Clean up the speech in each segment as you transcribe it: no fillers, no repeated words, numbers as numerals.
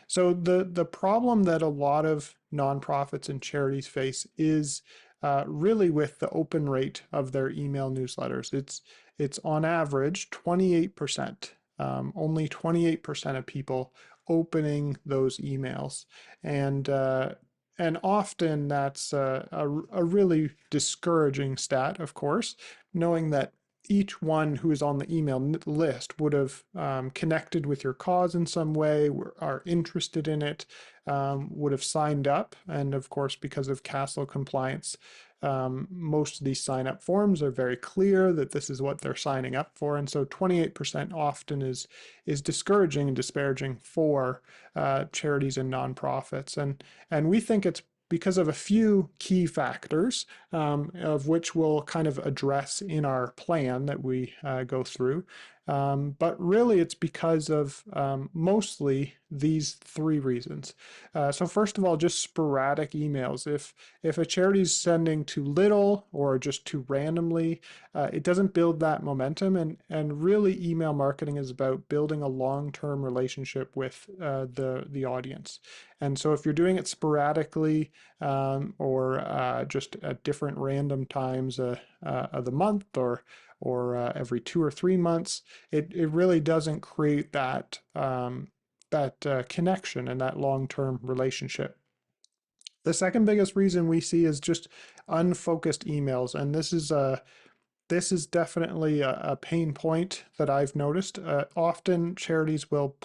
So the problem that a lot of nonprofits and charities face is really with the open rate of their email newsletters. It's on average 28%. Only 28% of people opening those emails, and often that's a really discouraging stat, of course, knowing that each one who is on the email list would have connected with your cause in some way, are interested in it, would have signed up. And of course, because of CASEL compliance, most of these sign up forms are very clear that this is what they're signing up for. And so 28% often is discouraging and disparaging for charities and nonprofits. And we think it's because of a few key factors, of which we'll kind of address in our plan that we go through. But really, it's because of mostly these three reasons. So first of all, just sporadic emails. If a charity is sending too little or just too randomly, it doesn't build that momentum. And really, email marketing is about building a long-term relationship with the audience. And so if you're doing it sporadically, or just at different random times of the month, or every 2 or 3 months, it really doesn't create that connection and that long-term relationship. The second biggest reason we see is just unfocused emails, and this is definitely a pain point that I've noticed. Often charities will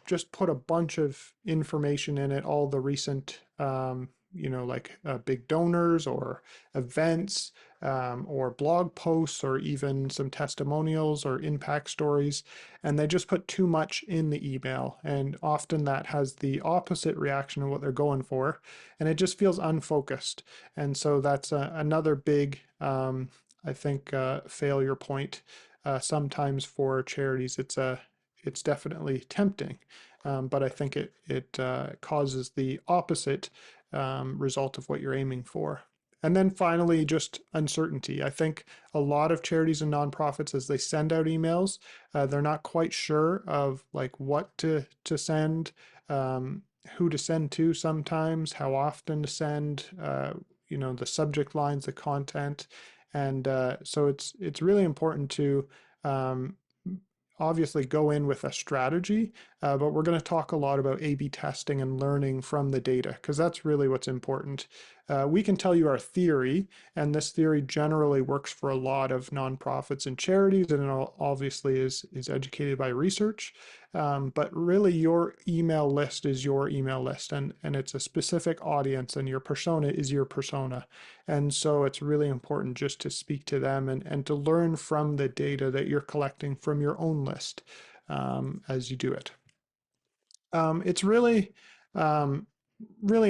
just put a bunch of information in it, all the recent, like big donors or events, or blog posts, or even some testimonials or impact stories. And they just put too much in the email. And often that has the opposite reaction of what they're going for. And it just feels unfocused. And so that's another big, I think, failure point. Sometimes for charities, it's definitely tempting, but I think it causes the opposite result of what you're aiming for. And then finally, just uncertainty. I think a lot of charities and nonprofits, as they send out emails, they're not quite sure of like what to send, who to send to sometimes, how often to send, the subject lines, the content. And so it's really important to obviously go in with a strategy, but we're going to talk a lot about A/B testing and learning from the data, because that's really what's important. We can tell you our theory, and this theory generally works for a lot of nonprofits and charities, and it obviously is educated by research. But really, your email list is your email list, and it's a specific audience, and your persona is your persona. And so it's really important just to speak to them and to learn from the data that you're collecting from your own list as you do it. It's really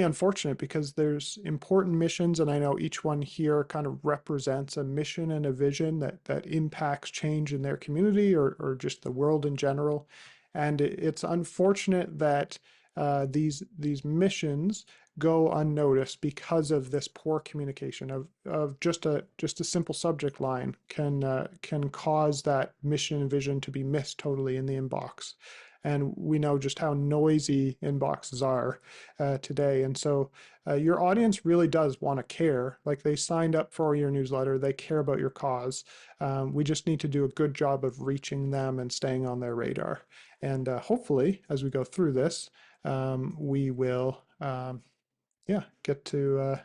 unfortunate because there's important missions, and I know each one here kind of represents a mission and a vision that impacts change in their community, or just the world in general. And it's unfortunate that these missions go unnoticed because of this poor communication of just a simple subject line can cause that mission and vision to be missed totally in the inbox. And we know just how noisy inboxes are today. And so your audience really does want to care. Like, they signed up for your newsletter, they care about your cause. We just need to do a good job of reaching them and staying on their radar. And hopefully, as we go through this, we will get to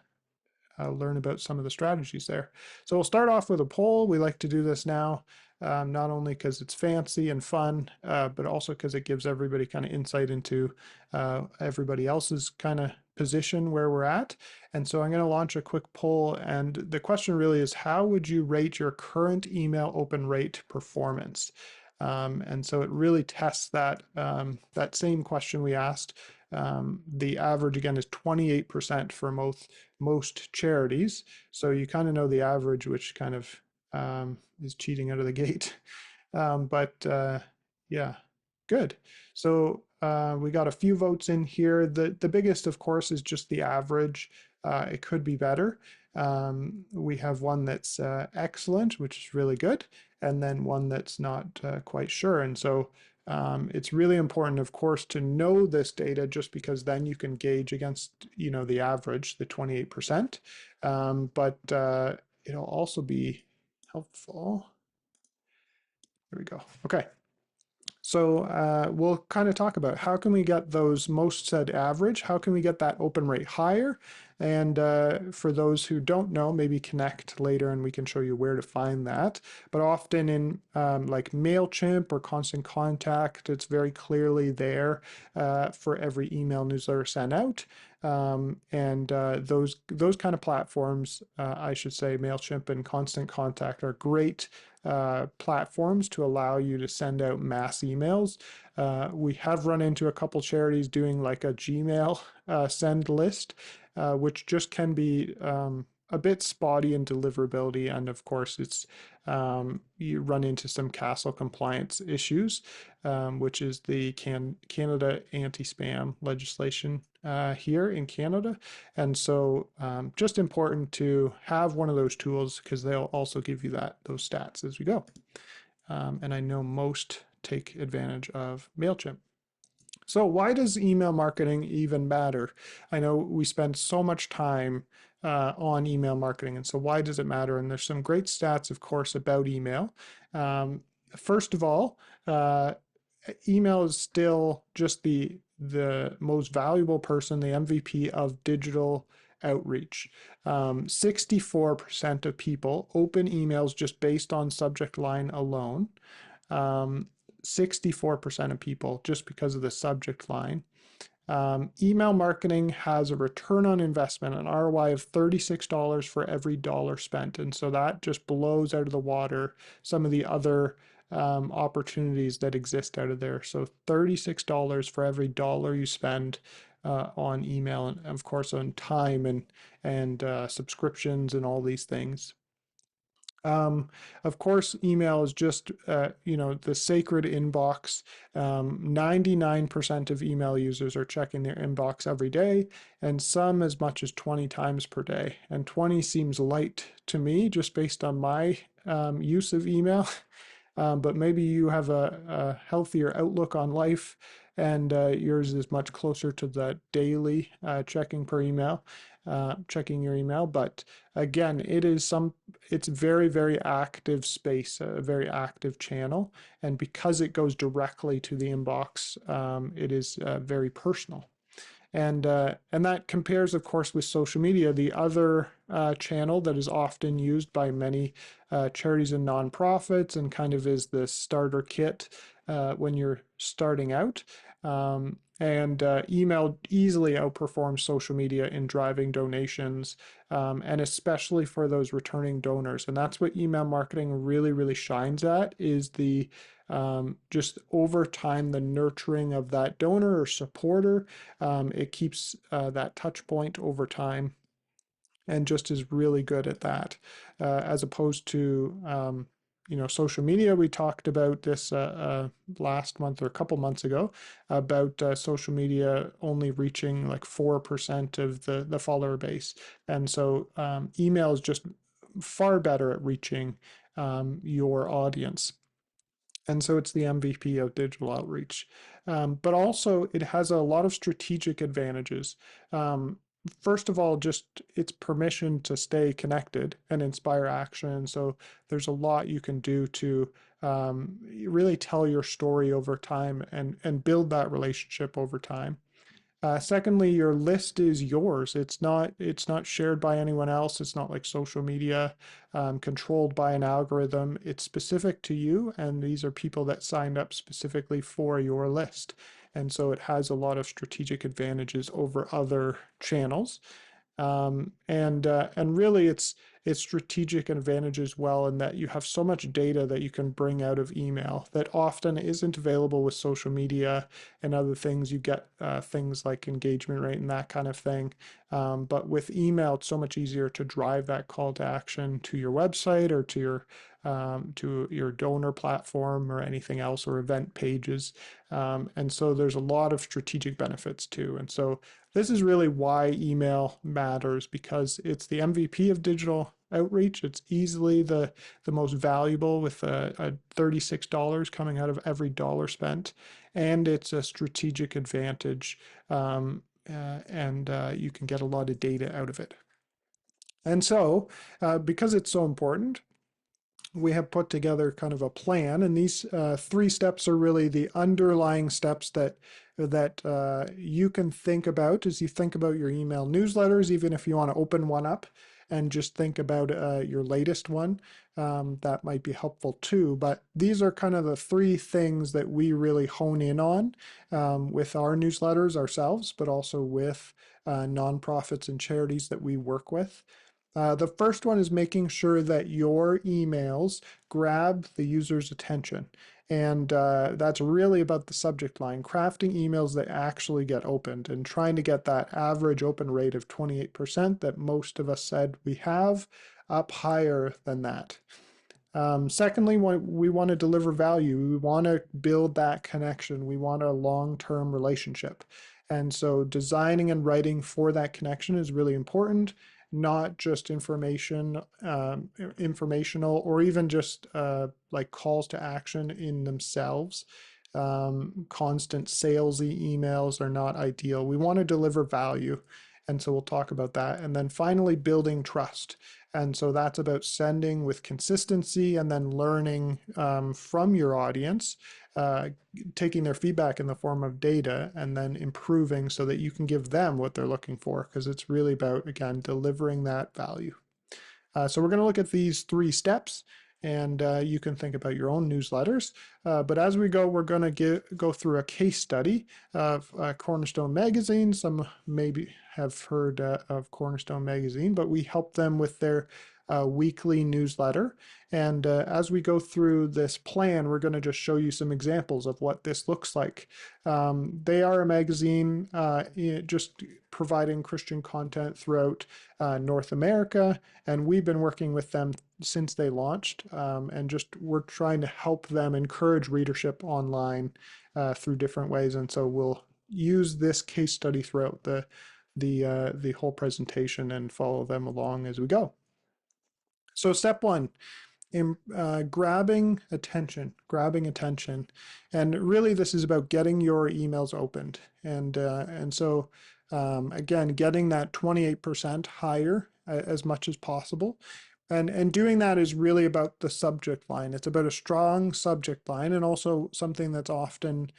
learn about some of the strategies there. So we'll start off with a poll. We like to do this now, not only because it's fancy and fun, but also because it gives everybody kind of insight into everybody else's kind of position where we're at. And so I'm going to launch a quick poll. And the question really is, how would you rate your current email open rate performance? And so it really tests that same question we asked. The average, again, is 28% for most charities. So you kind of know the average, which kind of is cheating out of the gate. Yeah, good. So we got a few votes in here. The biggest, of course, is just the average. It could be better. We have one that's excellent, which is really good, and then one that's not quite sure. And so It's really important, of course, to know this data just because then you can gauge against, the average, the 28%. But it'll also be helpful. Here we go. Okay. So we'll kind of talk about how can we get those most said average? How can we get that open rate higher? And for those who don't know, maybe connect later and we can show you where to find that. But often in like MailChimp or Constant Contact, it's very clearly there for every email newsletter sent out. And those kind of platforms, I should say, MailChimp and Constant Contact are great platforms to allow you to send out mass emails. We have run into a couple charities doing like a Gmail send list, which just can be a bit spotty in deliverability. And of course, you run into some CASL compliance issues, which is the Canada anti-spam legislation here in Canada. And so just important to have one of those tools because they'll also give you those stats as we go. And I know most take advantage of MailChimp. So why does email marketing even matter? I know we spend so much time on email marketing, and so why does it matter? And there's some great stats, of course, about email. First of all, email is still just the most valuable person, the MVP of digital outreach. 64% of people open emails just based on subject line alone. 64% of people just because of the subject line. Email marketing has a return on investment, an ROI of $36 for every dollar spent. And so that just blows out of the water some of the other opportunities that exist out of there. So $36 for every dollar you spend on email, and of course on time and subscriptions and all these things. Of course, email is just, the sacred inbox. 99% of email users are checking their inbox every day, and some as much as 20 times per day. And 20 seems light to me just based on my use of email. But maybe you have a healthier outlook on life, and yours is much closer to that daily checking your email. But again, it's very, very active space, a very active channel, and because it goes directly to the inbox, it is very personal. And that compares, of course, with social media, the other channel that is often used by many charities and nonprofits and kind of is the starter kit when you're starting out. And email easily outperforms social media in driving donations, and especially for those returning donors. And that's what email marketing really, really shines at, is the just over time, the nurturing of that donor or supporter. It keeps that touch point over time and just is really good at that, as opposed to social media. We talked about this last month or a couple months ago about social media only reaching like 4% of the follower base. And so email is just far better at reaching your audience. And so it's the MVP of digital outreach. But also, it has a lot of strategic advantages. First of all, just its permission to stay connected and inspire action. So there's a lot you can do to really tell your story over time and build that relationship over time. Secondly, your list is yours. It's not shared by anyone else. It's not like social media controlled by an algorithm. It's specific to you, and these are people that signed up specifically for your list. And so it has a lot of strategic advantages over other channels. And really it's strategic advantage as well in that you have so much data that you can bring out of email that often isn't available with social media and other things. You get things like engagement rate and that kind of thing. But with email, it's so much easier to drive that call to action to your website or to your donor platform or anything else, or event pages. And so there's a lot of strategic benefits too. And so this is really why email matters, because it's the MVP of digital outreach. It's easily the most valuable with a $36 coming out of every dollar spent, and it's a strategic advantage, and you can get a lot of data out of it. And so, because it's so important, we have put together kind of a plan, and these 3 steps are really the underlying steps that you can think about as you think about your email newsletters, even if you want to open one up and just think about your latest one. That might be helpful too. But these are kind of the 3 things that we really hone in on with our newsletters ourselves, but also with nonprofits and charities that we work with. The first one is making sure that your emails grab the user's attention. And that's really about the subject line, crafting emails that actually get opened and trying to get that average open rate of 28% that most of us said we have up higher than that. Secondly, we want to deliver value. We want to build that connection. We want a long-term relationship. And so designing and writing for that connection is really important, not just informational, or even just like calls to action in themselves. Constant salesy emails are not ideal. We want to deliver value. And so we'll talk about that. And then finally, building trust. And so that's about sending with consistency and then learning from your audience, taking their feedback in the form of data and then improving so that you can give them what they're looking for, because it's really about, again, delivering that value. So we're going to look at these 3 steps, and you can think about your own newsletters. But as we go, we're going to go through a case study of Cornerstone Magazine. Some maybe have heard of Cornerstone Magazine, but we help them with their weekly newsletter. And as we go through this plan, we're going to just show you some examples of what this looks like. They are a magazine just providing Christian content throughout North America, and we've been working with them since they launched, and just we're trying to help them encourage readership online through different ways. And so we'll use this case study throughout the whole presentation and follow them along as we go. So step 1, grabbing attention, and really this is about getting your emails opened, and so again, getting that 28% higher as much as possible. And doing that is really about the subject line. It's about a strong subject line, and also something that's often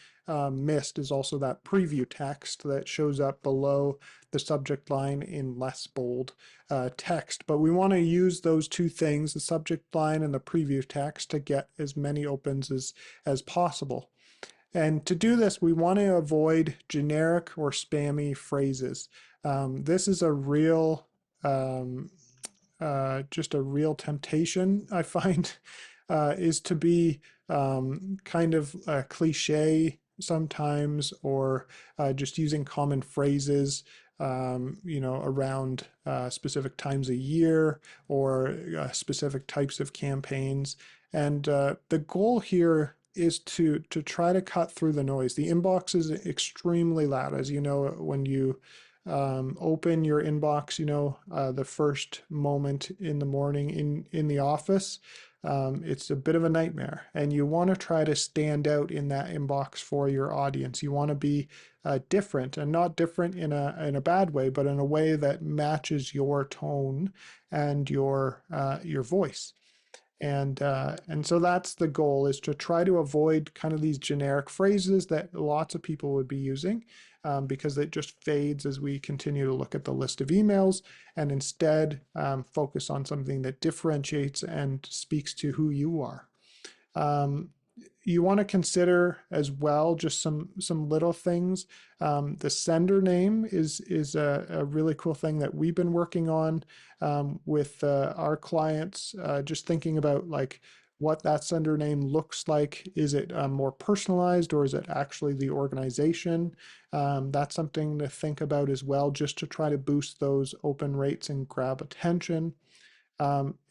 missed is also that preview text that shows up below the subject line in less bold text. But we want to use those 2 things, the subject line and the preview text, to get as many opens as possible. And to do this, we want to avoid generic or spammy phrases. This is a real just a real temptation, I find, is to be kind of cliche sometimes, or just using common phrases, around specific times a year or specific types of campaigns. And the goal here is to try to cut through the noise. The inbox is extremely loud, as you know, when you open your inbox, the first moment in the morning in the office, it's a bit of a nightmare, and you want to try to stand out in that inbox for your audience. You want to be different, and not different in a bad way, but in a way that matches your tone and your voice. And so that's the goal, is to try to avoid kind of these generic phrases that lots of people would be using, because it just fades as we continue to look at the list of emails, and instead focus on something that differentiates and speaks to who you are. You want to consider as well just some little things. The sender name is a really cool thing that we've been working on with our clients, just thinking about like what that sender name looks like. Is it more personalized, or is it actually the organization? That's something to think about as well, just to try to boost those open rates and grab attention.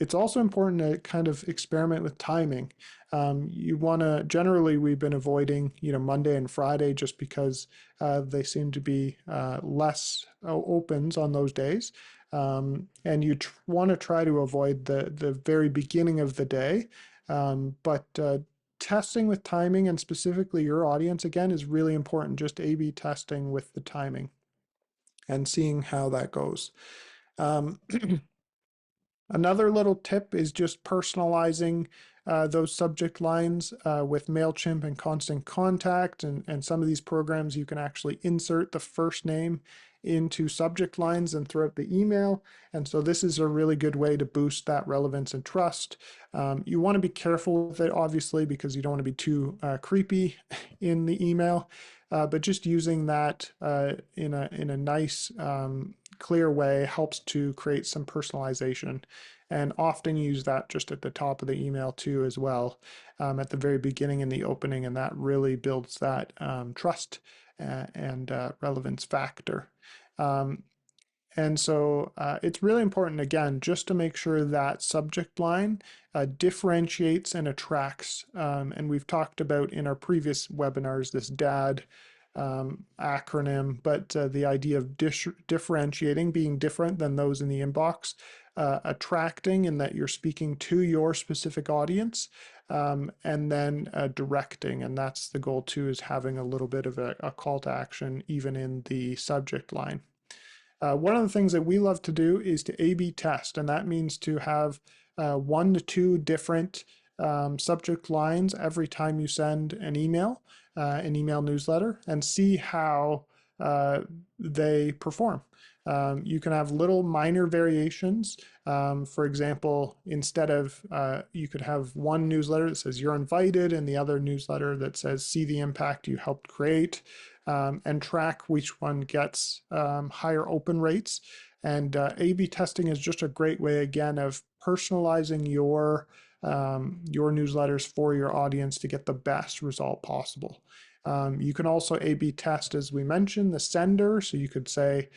It's also important to kind of experiment with timing. You want to, generally, we've been avoiding, Monday and Friday, just because they seem to be less opens on those days. And you want to try to avoid the very beginning of the day. But testing with timing and specifically your audience, again, is really important. Just A/B testing with the timing and seeing how that goes. Um, Another little tip is just personalizing those subject lines with MailChimp and Constant Contact. And some of these programs, you can actually insert the first name into subject lines and throughout the email. And so this is a really good way to boost that relevance and trust. You want to be careful with it, obviously, because you don't want to be too creepy in the email. But just using that in a nice, clear way helps to create some personalization, and often use that just at the top of the email too as well, at the very beginning in the opening, and that really builds that trust and relevance factor. Um, and so it's really important, again, just to make sure that subject line differentiates and attracts. And we've talked about in our previous webinars this DAD acronym, but the idea of differentiating, being different than those in the inbox, attracting in that you're speaking to your specific audience, and then directing. And that's the goal too, is having a little bit of a call to action even in the subject line. One of the things that we love to do is to A/B test, and that means to have 1 to 2 different subject lines every time you send an email newsletter, and see how they perform. You can have little minor variations. For example, instead of, you could have one newsletter that says you're invited and the other newsletter that says see the impact you helped create, and track which one gets higher open rates. And A/B testing is just a great way, again, of personalizing your newsletters for your audience to get the best result possible. You can also A/B test, as we mentioned, the sender. So you could say,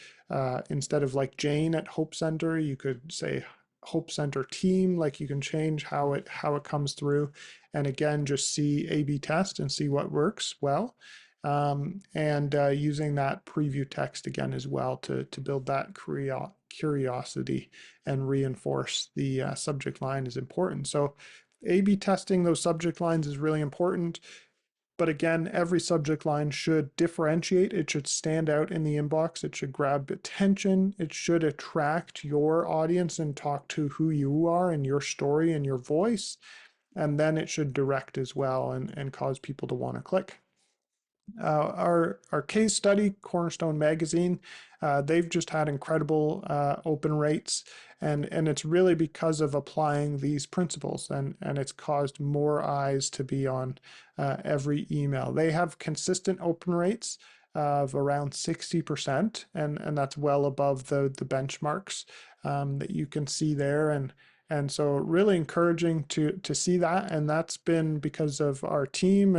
instead of like Jane at Hope Center, you could say Hope Center team. Like, you can change how it comes through, and again, just see A/B test and see what works well. And using that preview text again as well to build that curiosity and reinforce the subject line is important. So A/B testing those subject lines is really important. But again, every subject line should differentiate. It should stand out in the inbox. It should grab attention. It should attract your audience and talk to who you are and your story and your voice. And then it should direct as well and cause people to want to click. Our case study, Cornerstone Magazine, they've just had incredible open rates, and it's really because of applying these principles, and it's caused more eyes to be on every email. They have consistent open rates of around 60%, and that's well above the benchmarks that you can see there. And so really encouraging to see that, and that's been because of our team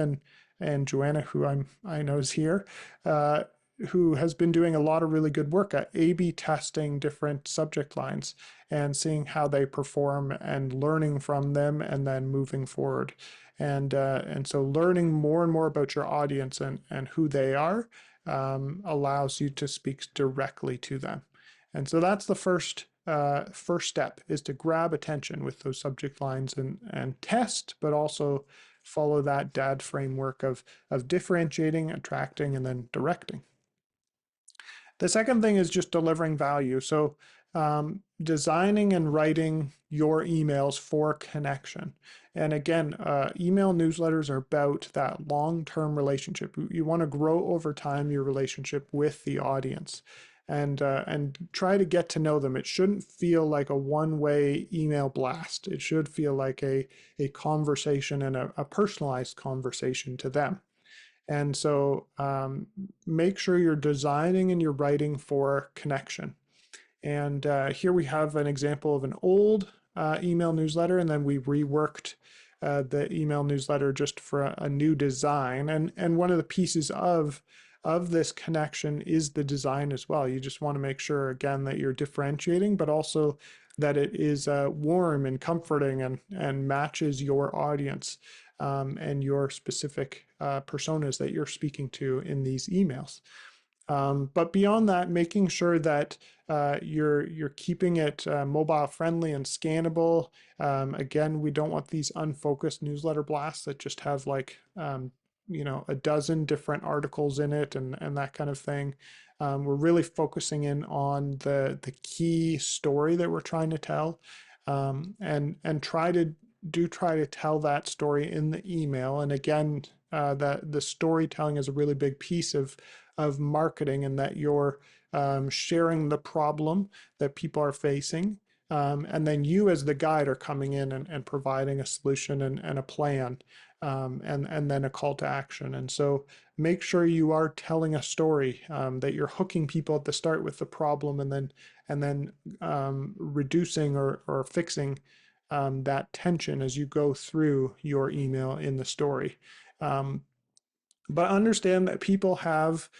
and Joanna, who I know is here, who has been doing a lot of really good work at A/B testing different subject lines and seeing how they perform and learning from them, and then moving forward. And so learning more and more about your audience and who they are allows you to speak directly to them. And so that's the first step, is to grab attention with those subject lines and test, but also follow that DAD framework of differentiating, attracting, and then directing. The second thing is just delivering value. So designing and writing your emails for connection. And again, email newsletters are about that long-term relationship. You want to grow over time your relationship with the audience, and try to get to know them. It shouldn't feel like a one-way email blast. It should feel like a conversation, and a personalized conversation to them. And so make sure you're designing and you're writing for connection. And here we have an example of an old email newsletter, and then we reworked the email newsletter just for a new design. And one of the pieces of this connection is the design as well. You just want to make sure, again, that you're differentiating, but also that it is warm and comforting and matches your audience and your specific personas that you're speaking to in these emails. But beyond that, making sure that you're keeping it mobile friendly and scannable. Again, we don't want these unfocused newsletter blasts that just have like a dozen different articles in it and that kind of thing. We're really focusing in on the key story that we're trying to tell, and try to tell that story in the email. And again, that the storytelling is a really big piece of marketing, and that you're sharing the problem that people are facing. And then you as the guide are coming in and providing a solution and a plan, and then a call to action. And so make sure you are telling a story, that you're hooking people at the start with the problem, and then reducing or fixing that tension as you go through your email in the story. Um, but understand that people have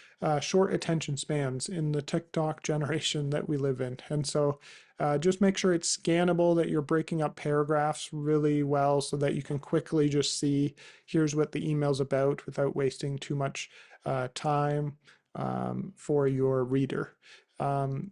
short attention spans in the TikTok generation that we live in. And so just make sure it's scannable, that you're breaking up paragraphs really well so that you can quickly just see here's what the email's about without wasting too much time for your reader. And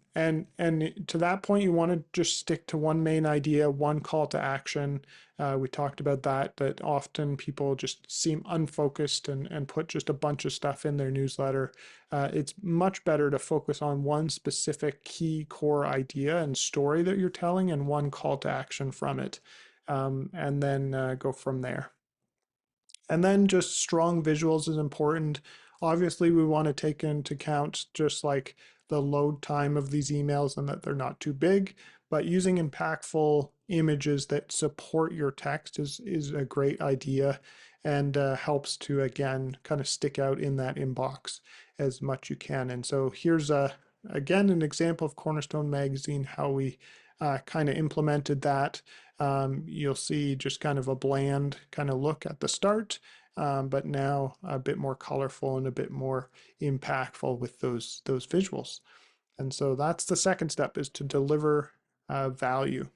to that point, you want to just stick to one main idea, one call to action. We talked about that often people just seem unfocused and put just a bunch of stuff in their newsletter. It's much better to focus on one specific key core idea and story that you're telling and one call to action from it, and then go from there. And then just strong visuals is important. Obviously, we want to take into account just like the load time of these emails and that they're not too big, but using impactful images that support your text is a great idea, and helps to, again, kind of stick out in that inbox as much you can. And so here's again, an example of Cornerstone Magazine, how we kind of implemented that. You'll see just kind of a bland kind of look at the start, but now a bit more colorful and a bit more impactful with those visuals. And so that's the second step, is to deliver value.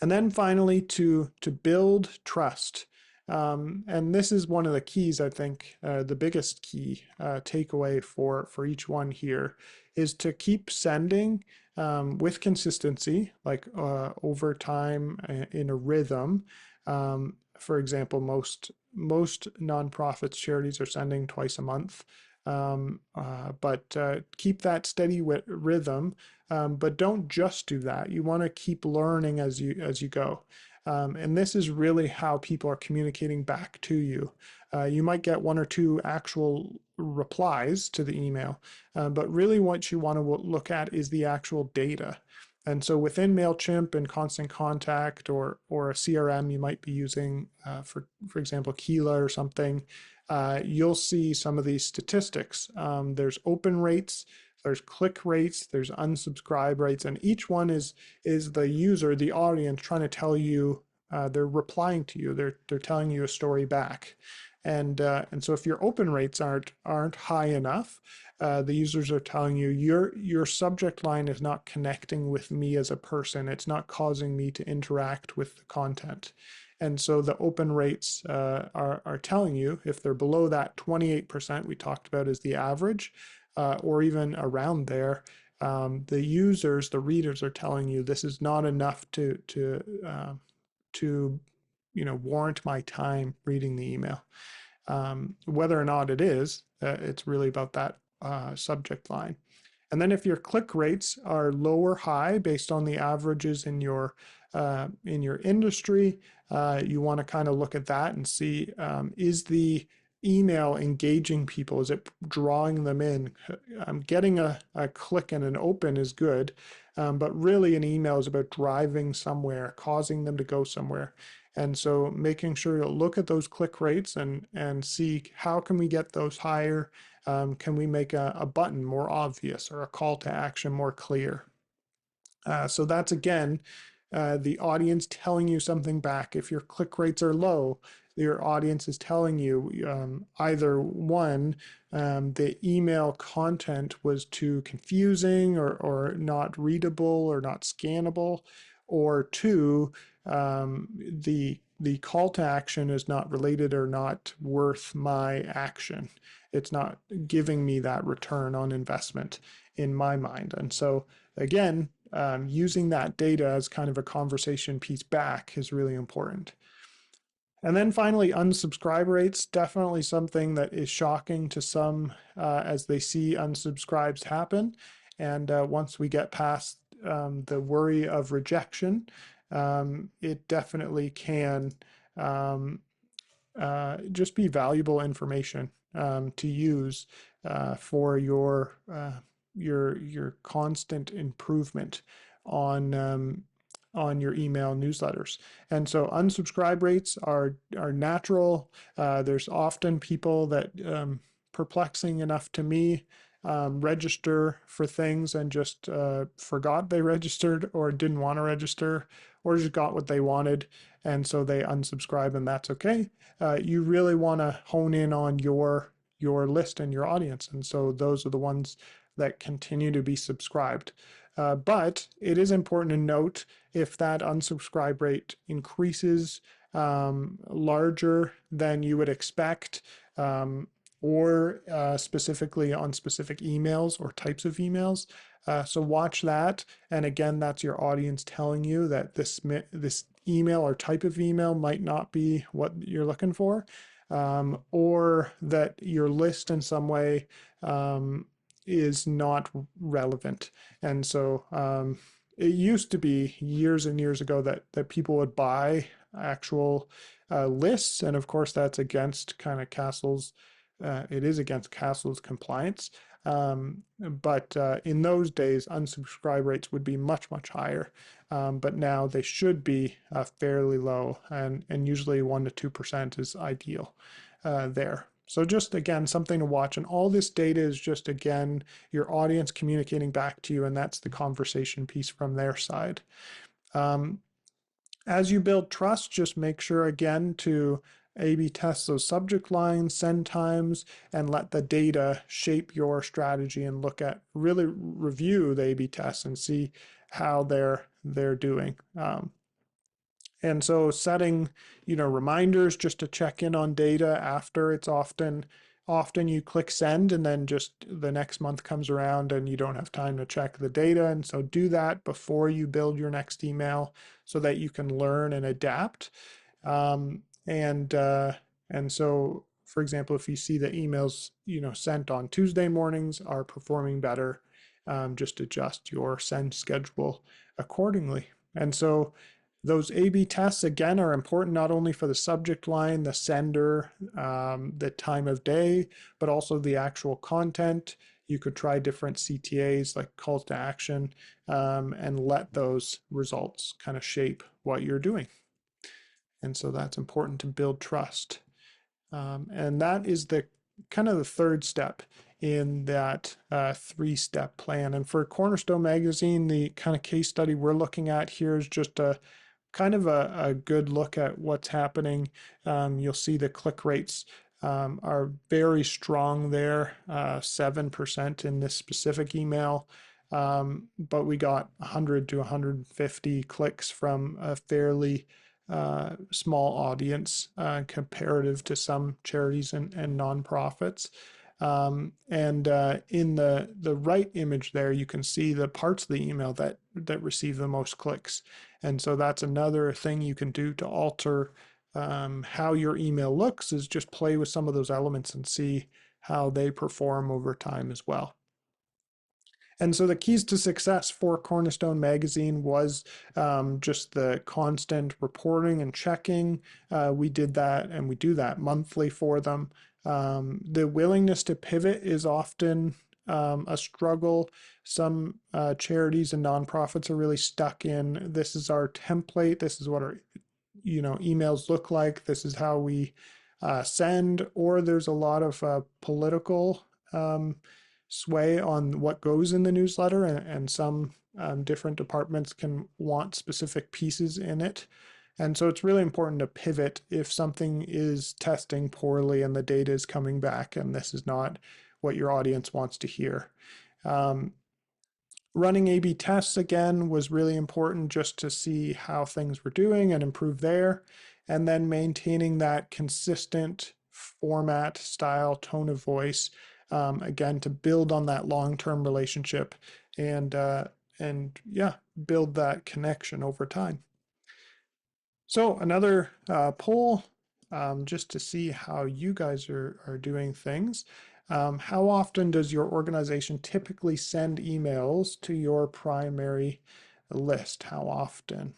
And then finally, to build trust. And this is one of the keys, I think, the biggest key takeaway for each one here is to keep sending with consistency, like over time in a rhythm. For example, most nonprofits, charities are sending twice a month. But keep that steady rhythm, but don't just do that. You want to keep learning as you go. And this is really how people are communicating back to you. You might get one or two actual replies to the email, but really what you want to look at is the actual data. And so within MailChimp and Constant Contact or a CRM you might be using, for example, Keela or something, you'll see some of these statistics. There's open rates, there's click rates, there's unsubscribe rates, and each one is the user, the audience, trying to tell you, they're replying to you, they're telling you a story back. And so if your open rates aren't high enough, the users are telling you your subject line is not connecting with me as a person. It's not causing me to interact with the content. And so the open rates are telling you, if they're below that 28% we talked about as the average, or even around there, the users, the readers are telling you this is not enough to warrant my time reading the email. Whether or not it is, it's really about that subject line. And then if your click rates are low or high based on the averages in your industry, you want to kind of look at that and see, is the email engaging people? Is it drawing them in? Getting a click and an open is good, but really an email is about driving somewhere, causing them to go somewhere. And so making sure you look at those click rates and see how can we get those higher. Can we make a button more obvious or a call to action more clear? So that's, again, the audience telling you something back. If your click rates are low, your audience is telling you either one, the email content was too confusing or not readable or not scannable, or two, the the call to action is not related or not worth my action. It's not giving me that return on investment in my mind. And so, again, using that data as kind of a conversation piece back is really important. And then finally, unsubscribe rates, definitely something that is shocking to some as they see unsubscribes happen. And once we get past the worry of rejection, it definitely can um, just be valuable information to use for your constant improvement on on your email newsletters. And so unsubscribe rates are natural. There's often people that perplexing enough to me register for things and just forgot they registered or didn't want to register or just got what they wanted and so they unsubscribe and that's okay. You really want to hone in on your list and your audience, and so those are the ones that continue to be subscribed. But it is important to note if that unsubscribe rate increases larger than you would expect, or specifically on specific emails or types of emails. So watch that. And again, that's your audience telling you that this email or type of email might not be what you're looking for, or that your list in some way is not relevant. And so it used to be years and years ago that people would buy actual lists. And of course, that's against kind of Castle's, it is against Castle's compliance. But in those days, unsubscribe rates would be much, much higher. But now they should be fairly low, and usually 1% to 2% is ideal there. So just again, something to watch. And all this data is just, again, your audience communicating back to you, and that's the conversation piece from their side. As you build trust, just make sure again to A/B test those subject lines, send times, and let the data shape your strategy and look at, really review the A/B tests and see how they're doing. And so setting, reminders just to check in on data after, it's often you click send and then just the next month comes around and you don't have time to check the data. And so do that before you build your next email so that you can learn and adapt. And so, for example, if you see the emails, sent on Tuesday mornings are performing better, just adjust your send schedule accordingly. And so those A/B tests, again, are important not only for the subject line, the sender, the time of day, but also the actual content. You could try different CTAs like calls to action, and let those results kind of shape what you're doing. And so that's important to build trust. And that is the kind of the third step in that 3-step plan. And for Cornerstone Magazine, the kind of case study we're looking at here is just a kind of a good look at what's happening. You'll see the click rates are very strong there, 7% in this specific email. But we got 100 to 150 clicks from a fairly small audience comparative to some charities and nonprofits. And in the right image there, you can see the parts of the email that receive the most clicks. And so that's another thing you can do to alter how your email looks, is just play with some of those elements and see how they perform over time as well. And so the keys to success for Cornerstone Magazine was just the constant reporting and checking. We did that, and we do that monthly for them. The willingness to pivot is often a struggle. Some charities and nonprofits are really stuck in, this is our template, this is what our emails look like, this is how we send, or there's a lot of political sway on what goes in the newsletter, and some different departments can want specific pieces in it. And so it's really important to pivot if something is testing poorly and the data is coming back and this is not what your audience wants to hear. Running A/B tests again was really important just to see how things were doing and improve there. and then maintaining that consistent format, style, tone of voice, again, to build on that long-term relationship and, yeah, build that connection over time. So another poll, just to see how you guys are doing things. How often does your organization typically send emails to your primary list? How often?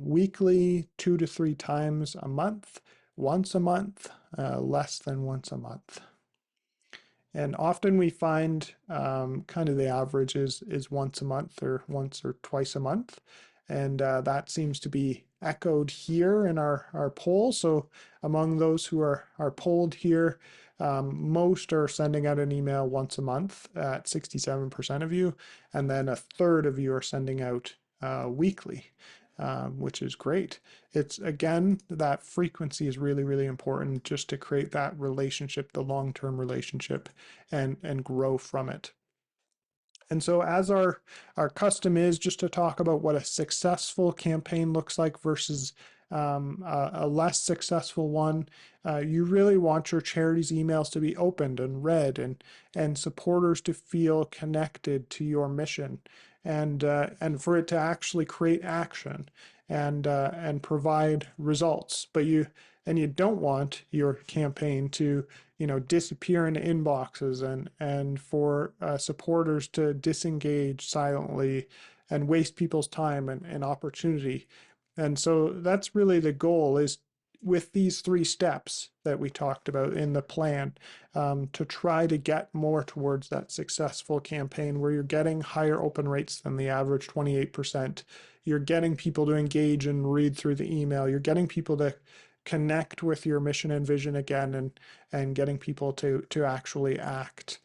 Weekly, 2 to 3 times a month, once a month, less than once a month. And often we find kind of the average is once a month or once or twice a month. And that seems to be echoed here in our poll. So among those who are polled here, most are sending out an email once a month at 67% of you. And then a third of you are sending out weekly, which is great. It's again, that frequency is really, really important just to create that relationship, the long-term relationship, and grow from it. And so as our custom is just to talk about what a successful campaign looks like versus a less successful one, you really want your charity's emails to be opened and read and supporters to feel connected to your mission and for it to actually create action and provide results. But you don't want your campaign to disappear into inboxes and for supporters to disengage silently and waste people's time and opportunity. And so that's really the goal, is with these 3 steps that we talked about in the plan, to try to get more towards that successful campaign where you're getting higher open rates than the average 28%. You're getting people to engage and read through the email. You're getting people to connect with your mission and vision again, and getting people to actually act.